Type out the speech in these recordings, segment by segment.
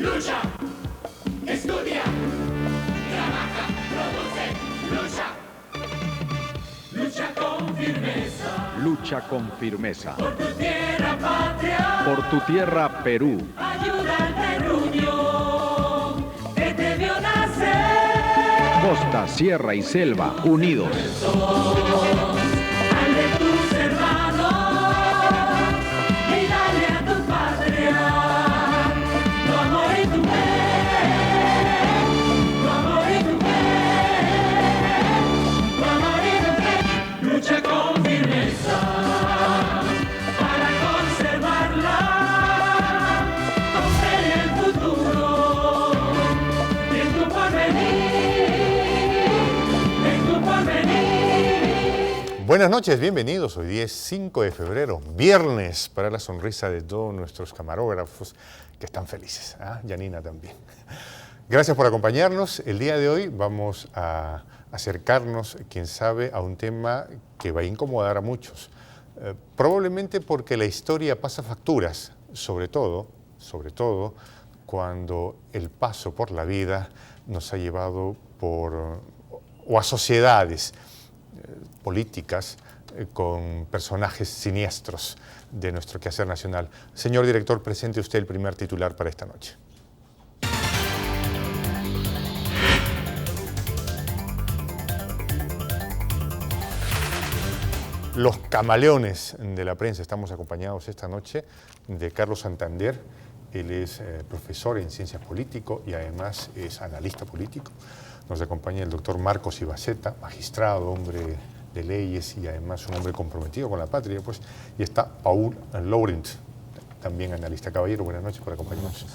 lucha, estudia, trabaja, produce, lucha. Lucha con firmeza. Lucha con firmeza. Por tu tierra patria. Por tu tierra Perú. Ayuda al terruño que te vio nacer. Costa, sierra y selva unidos. Al de tus hermanos y dale a tu patria tu amor y tu fe. Tu amor y tu fe. Tu amor y tu fe. Lucha con firmeza para conservarla. Con fe en el futuro y en tu porvenir. En tu porvenir. Buenas noches, bienvenidos. Hoy día es 5 de febrero, viernes, para la sonrisa de todos nuestros camarógrafos que están felices. Yanina también. Gracias por acompañarnos. El día de hoy vamos a acercarnos, quién sabe, a un tema que va a incomodar a muchos. Probablemente porque la historia pasa facturas, sobre todo, cuando el paso por la vida nos ha llevado o a sociedades políticas con personajes siniestros de nuestro quehacer nacional. Señor director, presente usted el primer titular para esta noche. Los camaleones de la prensa. Estamos acompañados esta noche de Carlos Santander. Él es profesor en ciencias políticas y además es analista político. Nos acompaña el doctor Marcos Ibaceta, magistrado, hombre de leyes y además un hombre comprometido con la patria, pues. Y está Paul Laurent, también analista. Caballero, buenas noches por acompañarnos.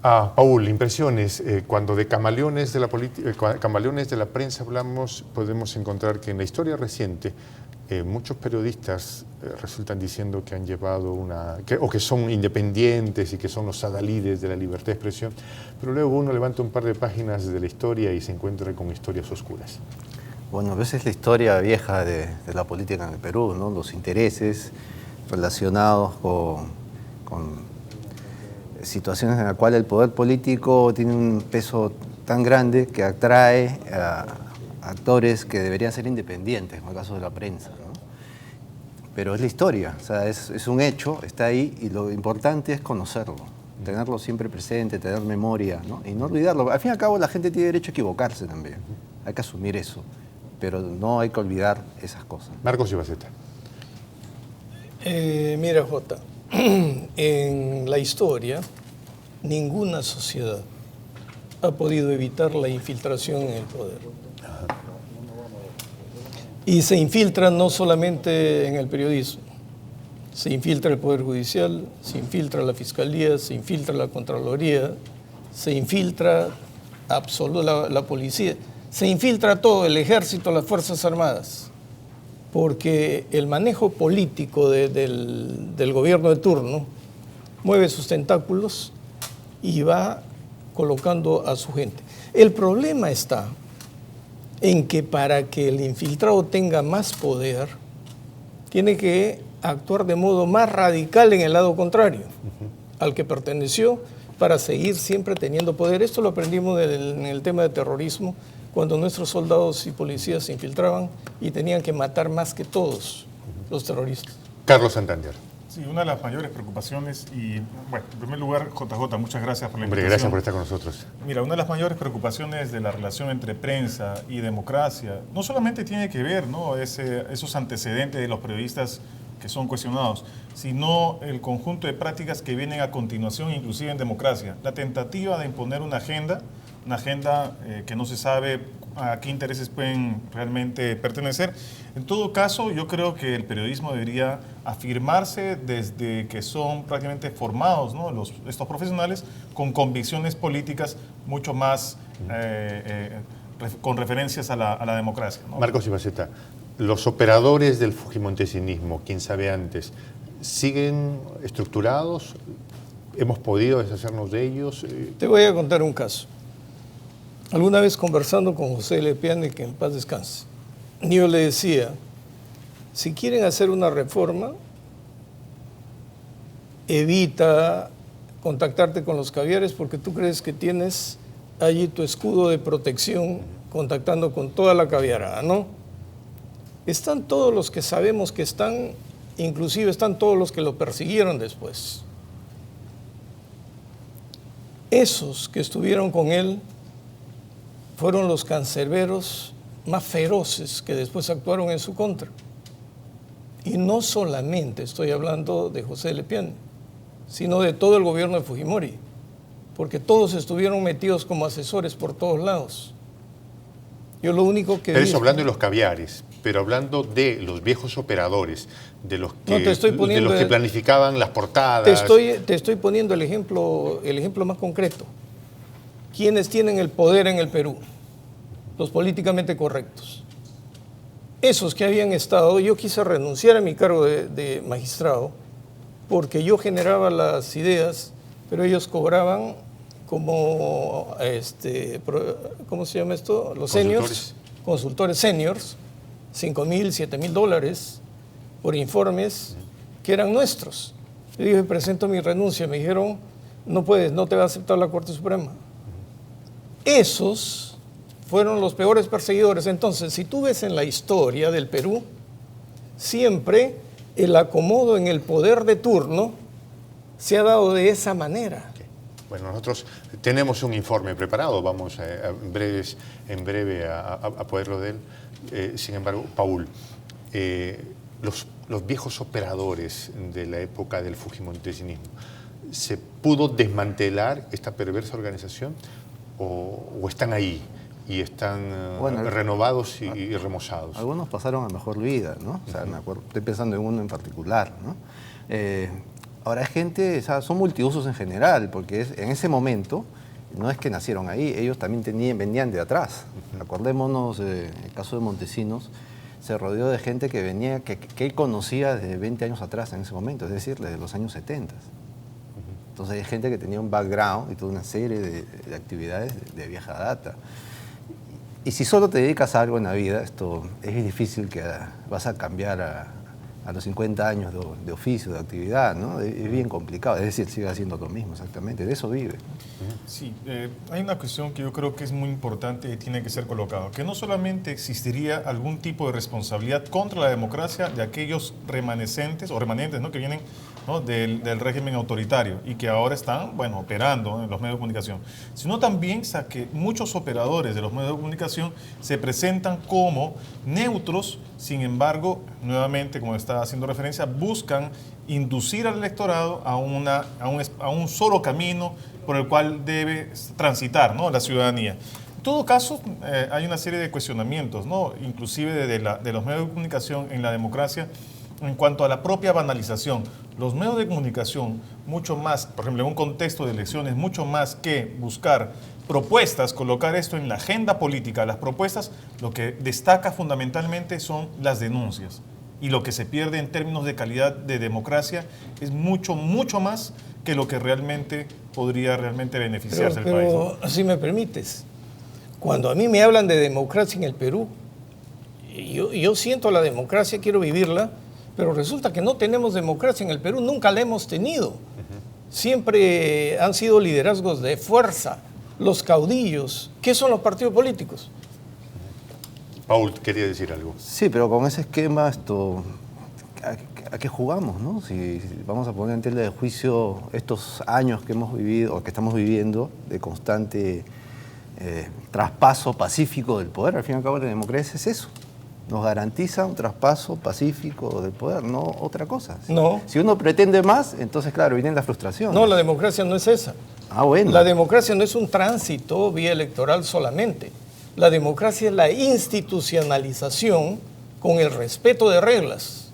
Paul, impresiones. Cuando de camaleones de la prensa hablamos, podemos encontrar que en la historia reciente muchos periodistas resultan diciendo que han llevado o que son independientes y que son los adalides de la libertad de expresión, pero luego uno levanta un par de páginas de la historia y se encuentra con historias oscuras. Bueno, a veces la historia vieja de la política en el Perú, ¿no? Los intereses relacionados con situaciones en las cuales el poder político tiene un peso tan grande que atrae a actores que deberían ser independientes, en el caso de la prensa, ¿no? Pero es la historia, o sea, es un hecho, está ahí, y lo importante es conocerlo, tenerlo siempre presente, tener memoria, ¿no? Y no olvidarlo. Al fin y al cabo la gente tiene derecho a equivocarse también, hay que asumir eso, pero no hay que olvidar esas cosas. Marcos Ibaceta. Mira, Jota, en la historia ninguna sociedad ha podido evitar la infiltración en el poder. Y se infiltra no solamente en el periodismo, se infiltra el Poder Judicial, se infiltra la Fiscalía, se infiltra la Contraloría, se infiltra la policía, se infiltra todo, el Ejército, las Fuerzas Armadas, porque el manejo político del gobierno de turno mueve sus tentáculos y va colocando a su gente. El problema está en que para que el infiltrado tenga más poder, tiene que actuar de modo más radical en el lado contrario al que perteneció para seguir siempre teniendo poder. Esto lo aprendimos en el tema de terrorismo, cuando nuestros soldados y policías se infiltraban y tenían que matar más que todos los terroristas. Carlos Santander. Sí, una de las mayores preocupaciones y, bueno, en primer lugar, JJ, muchas gracias por la invitación. Hombre, gracias por estar con nosotros. Mira, una de las mayores preocupaciones de la relación entre prensa y democracia no solamente tiene que ver, ¿no?, esos antecedentes de los periodistas que son cuestionados, sino el conjunto de prácticas que vienen a continuación, inclusive en democracia. La tentativa de imponer una agenda que no se sabe a qué intereses pueden realmente pertenecer. En todo caso, yo creo que el periodismo debería afirmarse desde que son prácticamente formados, ¿no?, estos profesionales con convicciones políticas mucho más con referencias a la democracia, ¿no? Marcos Ibaceta, los operadores del fujimontesinismo, quién sabe antes, ¿siguen estructurados? ¿Hemos podido deshacernos de ellos? Te voy a contar un caso. Alguna vez conversando con José Lepiane, que en paz descanse, yo le decía, si quieren hacer una reforma, evita contactarte con los caviares porque tú crees que tienes allí tu escudo de protección contactando con toda la caviarada, ¿no? Están todos los que sabemos que están, inclusive están todos los que lo persiguieron después. Esos que estuvieron con él fueron los cancerberos más feroces que después actuaron en su contra. Y no solamente estoy hablando de José Lepiane, sino de todo el gobierno de Fujimori, porque todos estuvieron metidos como asesores por todos lados. Yo lo único que Pero vi eso hablando de los caviares, pero hablando de los viejos operadores, de los que, No, te estoy poniendo de los que planificaban las portadas. te estoy poniendo el ejemplo más concreto. ¿Quiénes tienen el poder en el Perú? Los políticamente correctos. Esos que habían estado, yo quise renunciar a mi cargo de magistrado porque yo generaba las ideas, pero ellos cobraban como, ¿cómo se llama esto? Los seniors, consultores seniors, $5,000, $7,000 por informes que eran nuestros. Yo dije, presento mi renuncia. Me dijeron, no puedes, no te va a aceptar la Corte Suprema. Esos fueron los peores perseguidores. Entonces, si tú ves en la historia del Perú, siempre el acomodo en el poder de turno se ha dado de esa manera. Bueno, nosotros tenemos un informe preparado, vamos en breve a poderlo de él. Sin embargo, Paul, los viejos operadores de la época del fujimontesinismo, ¿se pudo desmantelar esta perversa organización o están ahí y están renovados y remozados? Algunos pasaron a mejor vida, ¿no? O sea, me acuerdo, estoy pensando en uno en particular, ¿no? Ahora es gente, o sea, son multiusos en general, porque en ese momento no es que nacieron ahí, ellos también venían de atrás. Acordémonos, el caso de Montesinos, se rodeó de gente que venía, que él conocía desde 20 años atrás en ese momento, es decir, desde los años 70. Entonces hay gente que tenía un background y toda una serie de actividades de vieja data. Y si solo te dedicas a algo en la vida, esto es difícil que vas a cambiar a los 50 años de oficio, de actividad, ¿no? Es bien complicado, es decir, sigue haciendo lo mismo exactamente, de eso vive. Sí, hay una cuestión que yo creo que es muy importante y tiene que ser colocado, que no solamente existiría algún tipo de responsabilidad contra la democracia de aquellos remanentes, ¿no? Que vienen, ¿no? del régimen autoritario y que ahora están, bueno, operando en los medios de comunicación, sino también que muchos operadores de los medios de comunicación se presentan como neutros, sin embargo, nuevamente, como está haciendo referencia, buscan inducir al electorado a un solo camino por el cual debe transitar, ¿no? La ciudadanía. En todo caso, hay una serie de cuestionamientos, ¿no? Inclusive de los medios de comunicación en la democracia en cuanto a la propia banalización. Los medios de comunicación, mucho más, por ejemplo, en un contexto de elecciones, mucho más que buscar propuestas, colocar esto en la agenda política, las propuestas, lo que destaca fundamentalmente son las denuncias. Y lo que se pierde en términos de calidad de democracia es mucho, mucho más que lo que realmente podría beneficiarse al país, ¿no? Pero, si me permites, cuando a mí me hablan de democracia en el Perú, yo siento la democracia, quiero vivirla, pero resulta que no tenemos democracia en el Perú, nunca la hemos tenido. Siempre han sido liderazgos de fuerza, los caudillos. ¿Qué son los partidos políticos? Paul, quería decir algo. Sí, pero con ese esquema, ¿a qué jugamos, no? Si vamos a poner en tela de juicio estos años que hemos vivido, o que estamos viviendo, de constante traspaso pacífico del poder, al fin y al cabo la democracia es eso. Nos garantiza un traspaso pacífico del poder, no otra cosa. No. Si uno pretende más, entonces, claro, viene la frustración. No, la democracia no es esa. Ah, bueno. La democracia no es un tránsito vía electoral solamente. La democracia es la institucionalización con el respeto de reglas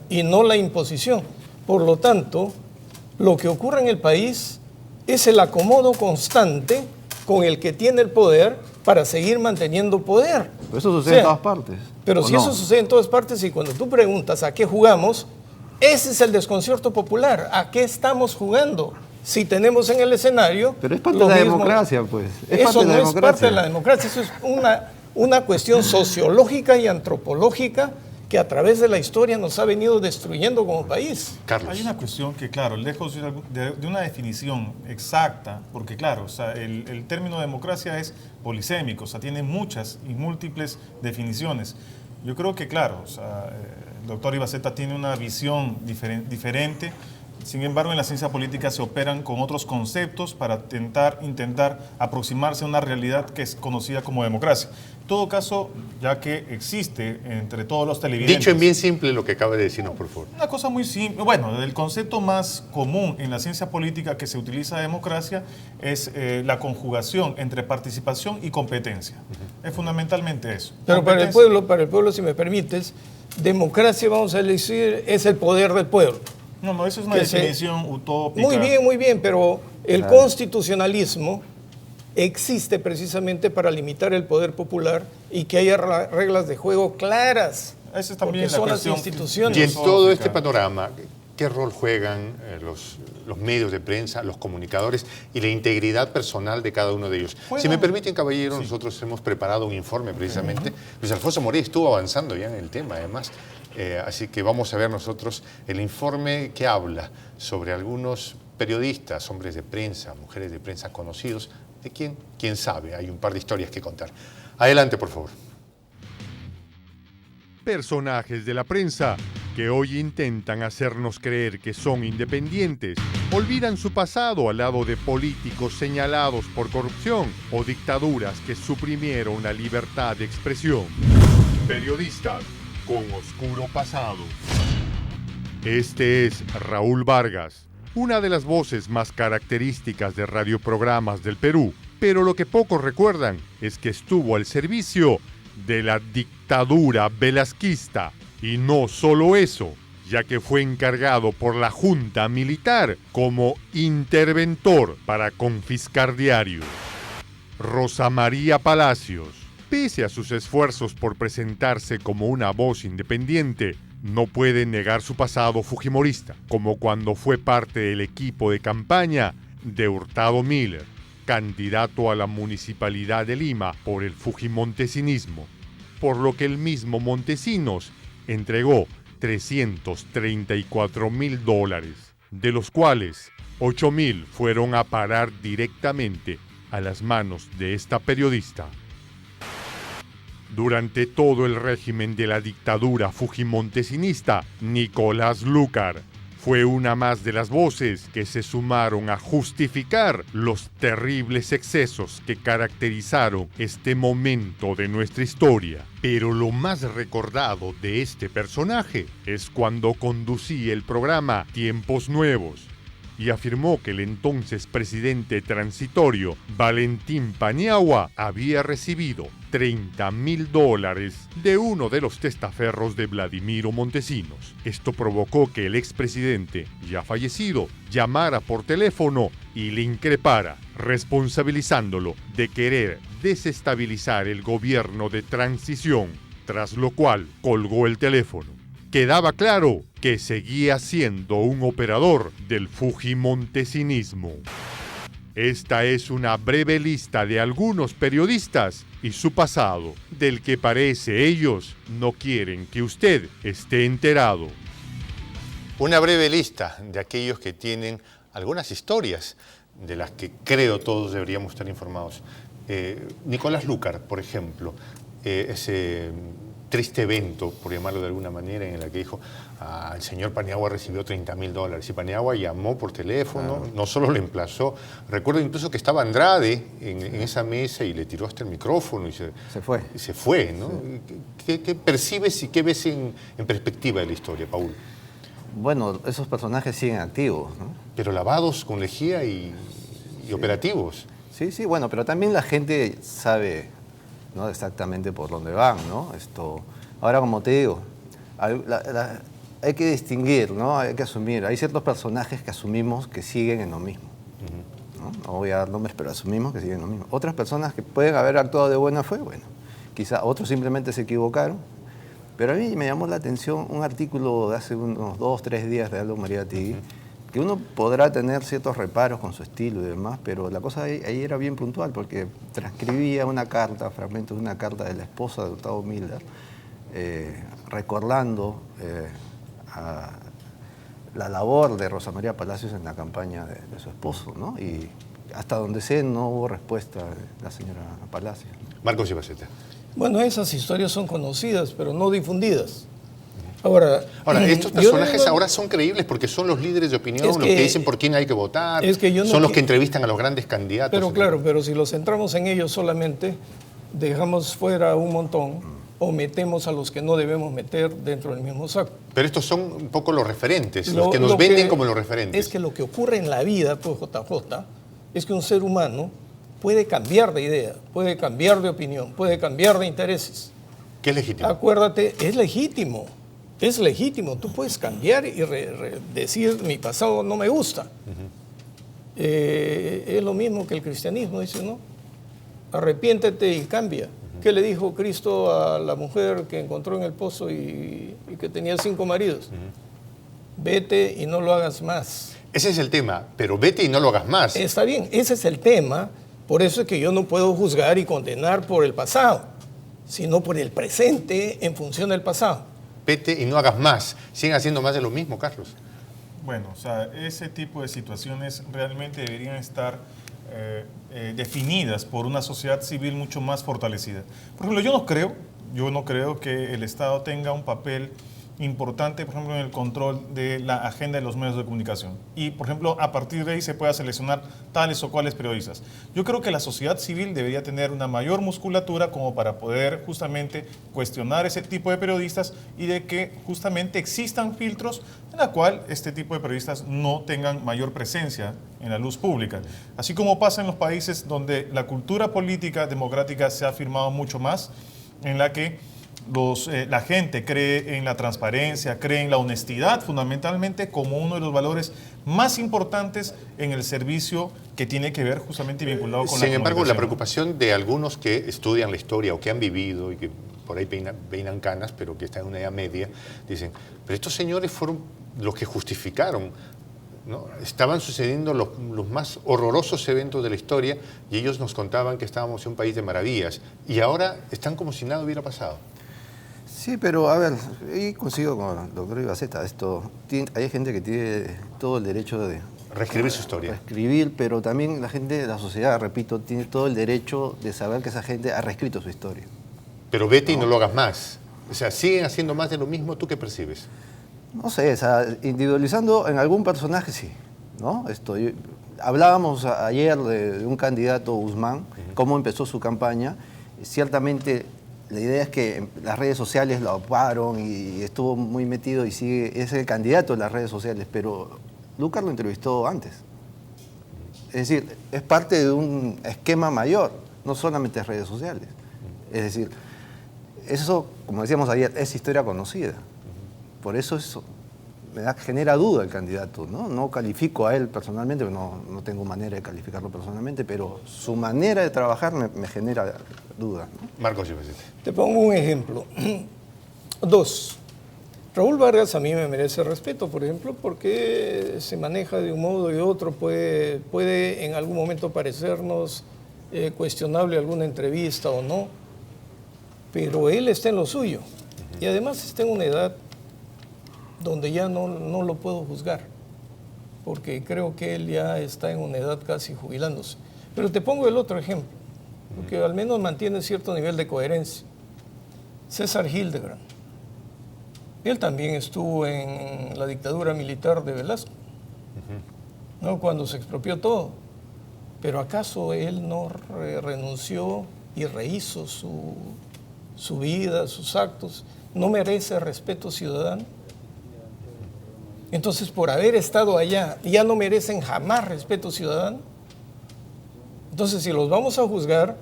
y no la imposición. Por lo tanto, lo que ocurre en el país es el acomodo constante con el que tiene el poder para seguir manteniendo poder. Pero eso sucede en todas partes. Pero si eso sucede en todas partes y cuando tú preguntas a qué jugamos, ese es el desconcierto popular. ¿A qué estamos jugando? Si tenemos en el escenario... Pero es parte de la democracia, pues. Eso no es parte de la democracia, eso es una cuestión sociológica y antropológica que a través de la historia nos ha venido destruyendo como país. Carlos. Hay una cuestión que, claro, lejos de una definición exacta, porque, claro, o sea, el término democracia es polisémico, o sea, tiene muchas y múltiples definiciones. Yo creo que, claro, o sea, el doctor Ibaceta tiene una visión diferente. Sin embargo, en la ciencia política se operan con otros conceptos para intentar aproximarse a una realidad que es conocida como democracia. En todo caso, ya que existe entre todos los televidentes... Dicho en bien simple lo que acaba de decirnos, por favor. Una cosa muy simple. Bueno, el concepto más común en la ciencia política que se utiliza de democracia es la conjugación entre participación y competencia. Es fundamentalmente eso. Pero para el pueblo, si me permites, democracia, vamos a decir, es el poder del pueblo. No, eso es una definición utópica. Muy bien, pero el constitucionalismo existe precisamente para limitar el poder popular y que haya reglas de juego claras. Esa es también porque la son las cuestión instituciones. Y en todo este panorama, ¿qué rol juegan los medios de prensa, los comunicadores y la integridad personal de cada uno de ellos? Si me permiten, caballero, nosotros hemos preparado un informe precisamente. Luis Alfonso Moret estuvo avanzando ya en el tema, además. Así que vamos a ver nosotros el informe que habla sobre algunos periodistas, hombres de prensa, mujeres de prensa conocidos, de quién sabe, hay un par de historias que contar. Adelante, por favor. Personajes de la prensa que hoy intentan hacernos creer que son independientes, olvidan su pasado al lado de políticos señalados por corrupción o dictaduras que suprimieron la libertad de expresión. Periodistas con oscuro pasado. Este es Raúl Vargas, una de las voces más características de radioprogramas del Perú, pero lo que pocos recuerdan es que estuvo al servicio de la dictadura velasquista, y no solo eso, ya que fue encargado por la Junta Militar como interventor para confiscar diarios. Rosa María Palacios, pese a sus esfuerzos por presentarse como una voz independiente, no puede negar su pasado fujimorista, como cuando fue parte del equipo de campaña de Hurtado Miller, candidato a la Municipalidad de Lima por el fujimontesinismo, por lo que el mismo Montesinos entregó $334,000, de los cuales 8,000 fueron a parar directamente a las manos de esta periodista. Durante todo el régimen de la dictadura fujimontesista, Nicolás Lúcar fue una más de las voces que se sumaron a justificar los terribles excesos que caracterizaron este momento de nuestra historia. Pero lo más recordado de este personaje es cuando conducía el programa Tiempos Nuevos y afirmó que el entonces presidente transitorio, Valentín Paniagua, había recibido $30,000 de uno de los testaferros de Vladimiro Montesinos. Esto provocó que el expresidente, ya fallecido, llamara por teléfono y le increpara, responsabilizándolo de querer desestabilizar el gobierno de transición, tras lo cual colgó el teléfono. Quedaba claro que seguía siendo un operador del fujimontesinismo. Esta es una breve lista de algunos periodistas y su pasado, del que parece ellos no quieren que usted esté enterado. Una breve lista de aquellos que tienen algunas historias de las que creo todos deberíamos estar informados. Nicolás Lúcar, por ejemplo, ese triste evento, por llamarlo de alguna manera, en el que dijo el señor Paniagua recibió $30,000 y Paniagua llamó por teléfono, no solo le emplazó, recuerdo incluso que estaba Andrade en esa mesa y le tiró hasta el micrófono y se fue, ¿no? Sí. ¿Qué percibes y qué ves en perspectiva de la historia, Paul? Bueno, esos personajes siguen activos, ¿no? Pero lavados con lejía y operativos. Sí, bueno, pero también la gente sabe, ¿no?, exactamente por dónde van, ¿no? Ahora, como te digo, hay que distinguir, ¿no? Hay que asumir. Hay ciertos personajes que asumimos que siguen en lo mismo, ¿no? No voy a dar nombres, pero asumimos que siguen en lo mismo. Otras personas que pueden haber actuado de buena fe, bueno, quizá otros simplemente se equivocaron. Pero a mí me llamó la atención un artículo de hace unos 2 o 3 días de Aldo Mariátegui, que uno podrá tener ciertos reparos con su estilo y demás, pero la cosa ahí era bien puntual, porque transcribía una carta, fragmentos de una carta de la esposa de Hurtado Miller, recordando a la labor de Rosa María Palacios en la campaña de su esposo, ¿no? Y hasta donde sé no hubo respuesta de la señora Palacios. Marcos Ibaceta. Bueno, esas historias son conocidas, pero no difundidas. Ahora, estos personajes ahora son creíbles porque son los líderes de opinión, los que dicen por quién hay que votar, son los que entrevistan a los grandes candidatos. Pero claro, pero si los centramos en ellos solamente, dejamos fuera un montón o metemos a los que no debemos meter dentro del mismo saco. Pero estos son un poco los referentes, los que nos venden como los referentes. Es que lo que ocurre en la vida, pues, JJ, es que un ser humano puede cambiar de idea, puede cambiar de opinión, puede cambiar de intereses. ¿Qué es legítimo? Acuérdate, es legítimo. Es legítimo, tú puedes cambiar y decir mi pasado no me gusta. Es lo mismo que el cristianismo, dice, ¿no? Arrepiéntete y cambia. ¿Qué le dijo Cristo a la mujer que encontró en el pozo y que tenía 5 maridos? Vete y no lo hagas más. Ese es el tema, pero vete y no lo hagas más. Está bien, ese es el tema, por eso es que yo no puedo juzgar y condenar por el pasado, sino por el presente en función del pasado. Vete y no hagas más. Siguen haciendo más de lo mismo, Carlos. Bueno, o sea, ese tipo de situaciones realmente deberían estar definidas por una sociedad civil mucho más fortalecida. Por ejemplo, yo no creo que el Estado tenga un papel importante, por ejemplo, en el control de la agenda de los medios de comunicación. Y, por ejemplo, a partir de ahí se pueda seleccionar tales o cuales periodistas. Yo creo que la sociedad civil debería tener una mayor musculatura como para poder justamente cuestionar ese tipo de periodistas y de que justamente existan filtros en la cual este tipo de periodistas no tengan mayor presencia en la luz pública. Así como pasa en los países donde la cultura política democrática se ha afirmado mucho más, en la que la gente cree en la transparencia, cree en la honestidad fundamentalmente como uno de los valores más importantes en el servicio que tiene que ver justamente vinculado con Sin la embargo, la comunicación. preocupación de algunos que estudian la historia o que han vivido y que por ahí peinan canas, pero que están en una edad media, dicen, pero estos señores fueron los que justificaron, ¿no? Estaban sucediendo los más horrorosos eventos de la historia y ellos nos contaban que estábamos en un país de maravillas y ahora están como si nada hubiera pasado. Sí, pero a ver, y coincido con el doctor Ibaceta, hay gente que tiene todo el derecho de Reescribir su historia. reescribir, pero también la gente, la sociedad, repito, tiene todo el derecho de saber que esa gente ha reescrito su historia. Pero vete y no lo hagas más. O sea, siguen haciendo más de lo mismo. ¿Tú qué percibes? No sé, o sea, individualizando en algún personaje sí, ¿no? Hablábamos ayer de un candidato, Guzmán, cómo empezó su campaña. Ciertamente la idea es que las redes sociales lo ocuparon y estuvo muy metido y es el candidato de las redes sociales, pero Lucar lo entrevistó antes. Es decir, es parte de un esquema mayor, no solamente redes sociales. Es decir, eso, como decíamos ayer, es historia conocida. Por eso genera duda el candidato, ¿no? No califico a él personalmente, no tengo manera de calificarlo personalmente, pero su manera de trabajar me genera duda, ¿no? Marcos Ibaceta. Te pongo un ejemplo. 2. Raúl Vargas a mí me merece respeto, por ejemplo, porque se maneja de un modo y otro, puede en algún momento parecernos cuestionable alguna entrevista o no, pero él está en lo suyo y además está en una edad donde ya no lo puedo juzgar, porque creo que él ya está en una edad casi jubilándose. Pero te pongo el otro ejemplo, porque al menos mantiene cierto nivel de coherencia. César Hildebrand. Él también estuvo en la dictadura militar de Velasco, ¿no? Cuando se expropió todo. Pero ¿acaso él no renunció y rehizo su vida, sus actos? ¿No merece respeto ciudadano? Entonces, por haber estado allá, ¿ya no merecen jamás respeto ciudadano? Entonces, si los vamos a juzgar,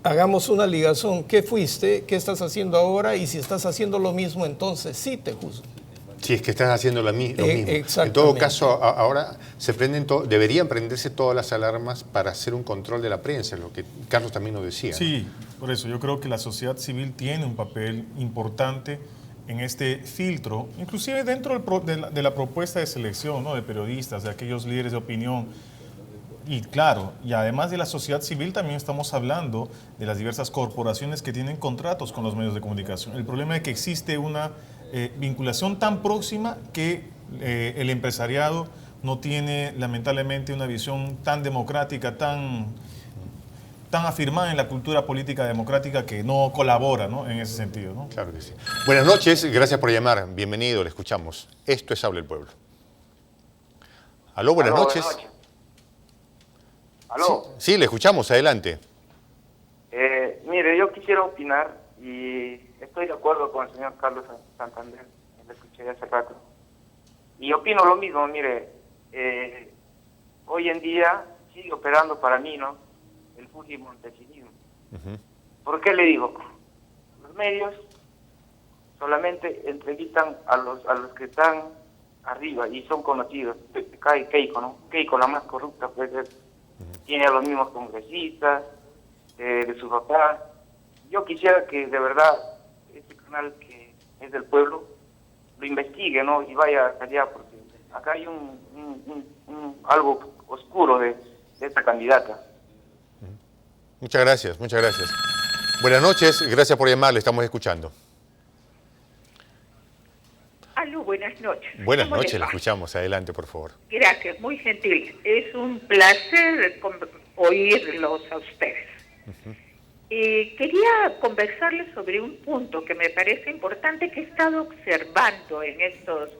hagamos una ligación. ¿Qué fuiste? ¿Qué estás haciendo ahora? Y si estás haciendo lo mismo, entonces sí te juzgo. Si es que estás haciendo lo mismo. Exactamente. En todo caso, ahora deberían prenderse todas las alarmas para hacer un control de la prensa, lo que Carlos también nos decía. Sí, por eso yo creo que la sociedad civil tiene un papel importante en este filtro, inclusive dentro de la propuesta de selección, ¿no?, de periodistas, de aquellos líderes de opinión. Y claro, y además de la sociedad civil también estamos hablando de las diversas corporaciones que tienen contratos con los medios de comunicación. El problema es que existe una vinculación tan próxima que el empresariado no tiene lamentablemente una visión tan democrática, tan afirmada en la cultura política democrática que no colabora, ¿no?, en ese sentido, ¿no? Claro que sí. Buenas noches, gracias por llamar. Bienvenido, le escuchamos. Esto es Habla el Pueblo. Aló, buenas noches. Aló. Sí, le escuchamos, adelante. Mire, yo quisiera opinar y estoy de acuerdo con el señor Carlos Santander, lo escuché hace rato. Y opino lo mismo, mire, hoy en día sigue operando para mí, ¿no?, el fujimontesinismo. ¿Por qué le digo? Los medios solamente entrevistan a los que están arriba y son conocidos. Keiko, ¿no? Keiko, la más corrupta, puede ser. Tiene a los mismos congresistas, de su papá. Yo quisiera que de verdad este canal que es del pueblo lo investigue, ¿no?, y vaya allá, porque acá hay algo oscuro de esta candidata. Muchas gracias, muchas gracias. Buenas noches, gracias por llamar, le estamos escuchando. Aló, buenas noches. Buenas ¿Cómo noches, les le va? escuchamos, adelante, por favor. Gracias, muy gentil. Es un placer oírlos a ustedes. Quería conversarles sobre un punto que me parece importante, que he estado observando en estos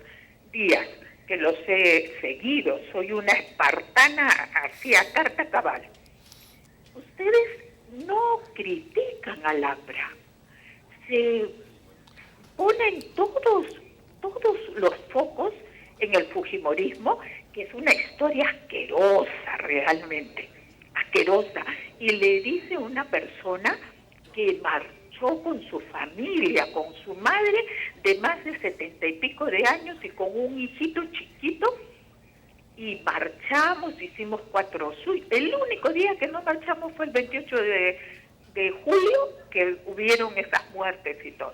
días, que los he seguido. Soy una espartana hacia carta cabal. Ustedes no critican al APRA, se ponen todos los focos en el fujimorismo, que es una historia asquerosa realmente, asquerosa. Y le dice una persona que marchó con su familia, con su madre de más de 70 y pico de años y con un hijito chiquito, y marchamos, hicimos 4 suites. El único día que no marchamos fue el 28 de julio, que hubieron esas muertes y todo.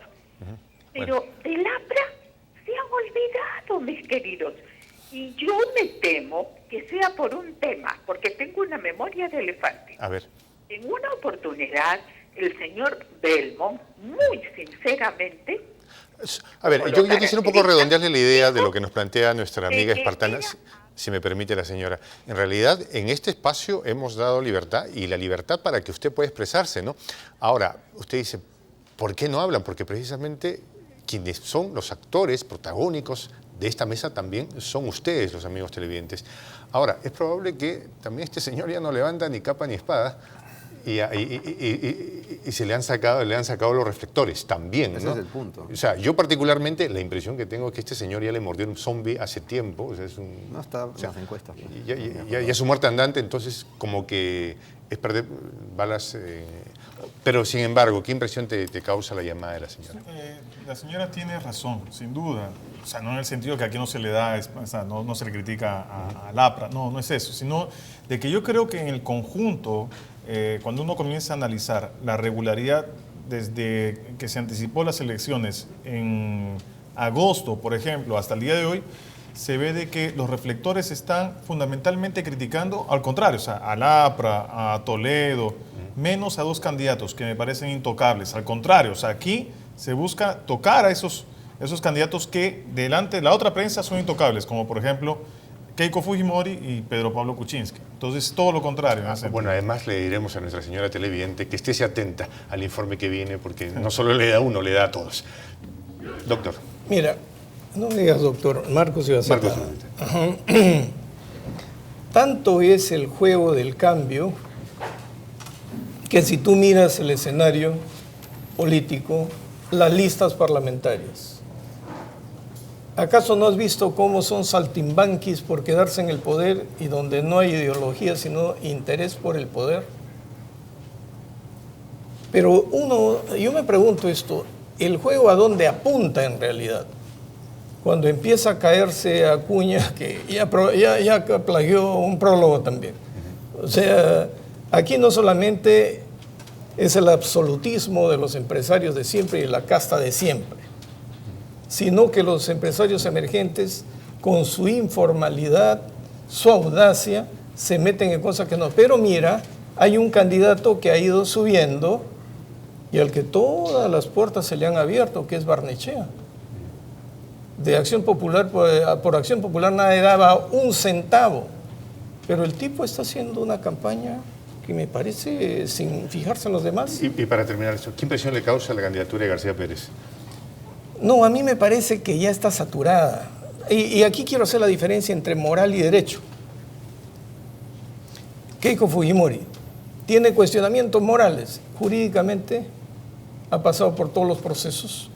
Pero del APRA se han olvidado, mis queridos. Y yo me temo que sea por un tema, porque tengo una memoria de elefante. A ver. En una oportunidad, el señor Belmont, muy sinceramente... A ver, yo quisiera un poco redondearle la idea de lo que nos plantea nuestra amiga espartana, si me permite la señora. En realidad, en este espacio hemos dado libertad, y la libertad para que usted pueda expresarse, ¿no? Ahora, usted dice, ¿por qué no hablan? Porque precisamente quienes son los actores protagónicos de esta mesa también son ustedes, los amigos televidentes. Ahora, es probable que también este señor ya no levanta ni capa ni espada, y se le han sacado los reflectores también, ¿no? Ese es el punto. O sea, yo particularmente la impresión que tengo es que este señor ya le mordió un zombie hace tiempo. O sea, es un, No está en las encuestas. ya es un muerte andante, entonces como que es perder balas. Pero sin embargo, ¿qué impresión te causa la llamada de la señora? La señora tiene razón, sin duda. O sea, no en el sentido que aquí no se le da, o sea, no se le critica al APRA, no es eso, sino de que yo creo que en el conjunto, cuando uno comienza a analizar la regularidad desde que se anticipó las elecciones en agosto, por ejemplo, hasta el día de hoy, se ve de que los reflectores están fundamentalmente criticando, al contrario, o sea, al APRA, a Toledo, menos a 2 candidatos que me parecen intocables. Al contrario, o sea, aquí se busca tocar a esos candidatos que delante de la otra prensa son intocables, como por ejemplo Keiko Fujimori y Pedro Pablo Kuczynski. Entonces, todo lo contrario. Bueno, además le diremos a nuestra señora televidente que estése atenta al informe que viene, porque no solo le da a uno, le da a todos. Doctor. Mira, no me digas doctor, Marcos Ibaceta. Tanto es el juego del cambio que si tú miras el escenario político, las listas parlamentarias, ¿acaso no has visto cómo son saltimbanquis por quedarse en el poder y donde no hay ideología sino interés por el poder? Pero yo me pregunto esto, ¿el juego a dónde apunta en realidad? Cuando empieza a caerse Acuña, que ya plagió un prólogo también. O sea, aquí no solamente es el absolutismo de los empresarios de siempre y la casta de siempre, sino que los empresarios emergentes, con su informalidad, su audacia, se meten en cosas que no. Pero mira, hay un candidato que ha ido subiendo y al que todas las puertas se le han abierto, que es Barnechea. De Acción Popular, por Acción Popular nadie daba un centavo, pero el tipo está haciendo una campaña que me parece sin fijarse en los demás. Y para terminar eso, ¿qué impresión le causa la candidatura de García Pérez? No, a mí me parece que ya está saturada. Y aquí quiero hacer la diferencia entre moral y derecho. Keiko Fujimori tiene cuestionamientos morales. Jurídicamente ha pasado por todos los procesos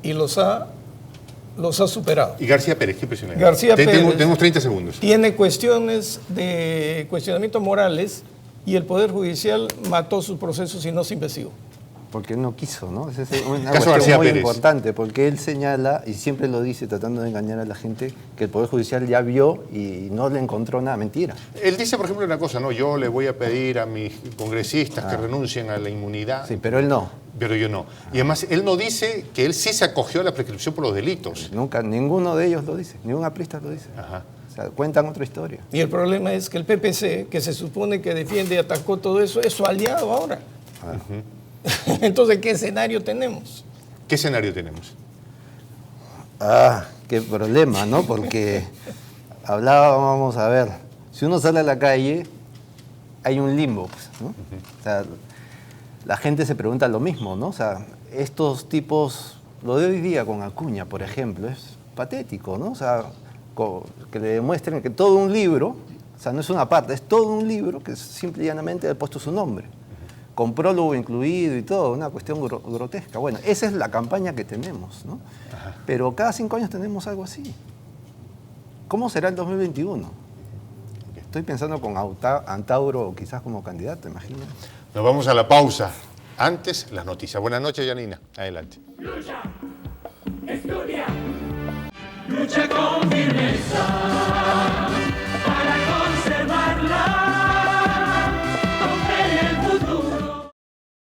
y los ha superado. ¿Y García Pérez? ¿Qué impresión le da? García Pérez tenemos 30 segundos. tiene cuestiones de cuestionamientos morales y el Poder Judicial mató sus procesos y no se investigó. Porque él no quiso, ¿no? Esa es una Caso cuestión García muy Pérez. importante, porque él señala, y siempre lo dice tratando de engañar a la gente, que el Poder Judicial ya vio y no le encontró nada. Mentira. Él dice, por ejemplo, una cosa, ¿no? Yo le voy a pedir a mis congresistas que renuncien a la inmunidad. Sí, pero él no. Pero yo no. Y además, él no dice que él sí se acogió a la prescripción por los delitos. Nunca, ninguno de ellos lo dice, ningún aprista lo dice. Ajá. O sea, cuentan otra historia. Y el problema es que el PPC, que se supone que defiende y atacó todo eso, es su aliado ahora. Entonces, ¿qué escenario tenemos? ¿Qué escenario tenemos? Qué problema, ¿no? Porque hablábamos, a ver, si uno sale a la calle, hay un limbo, pues, ¿no? O sea, la gente se pregunta lo mismo, ¿no? O sea, estos tipos, lo de hoy día con Acuña, por ejemplo, es patético, ¿no? O sea, que le demuestren que todo un libro, o sea, no es una parte, es todo un libro que simple y llanamente le ha puesto su nombre, con prólogo incluido y todo, una cuestión grotesca. Bueno, esa es la campaña que tenemos, ¿no? Pero cada 5 años tenemos algo así. ¿Cómo será el 2021? Estoy pensando con Antauro quizás como candidato, imagínate. Nos vamos a la pausa. Antes, las noticias. Buenas noches, Yanina. Adelante. Lucha, estudia, lucha con firmeza.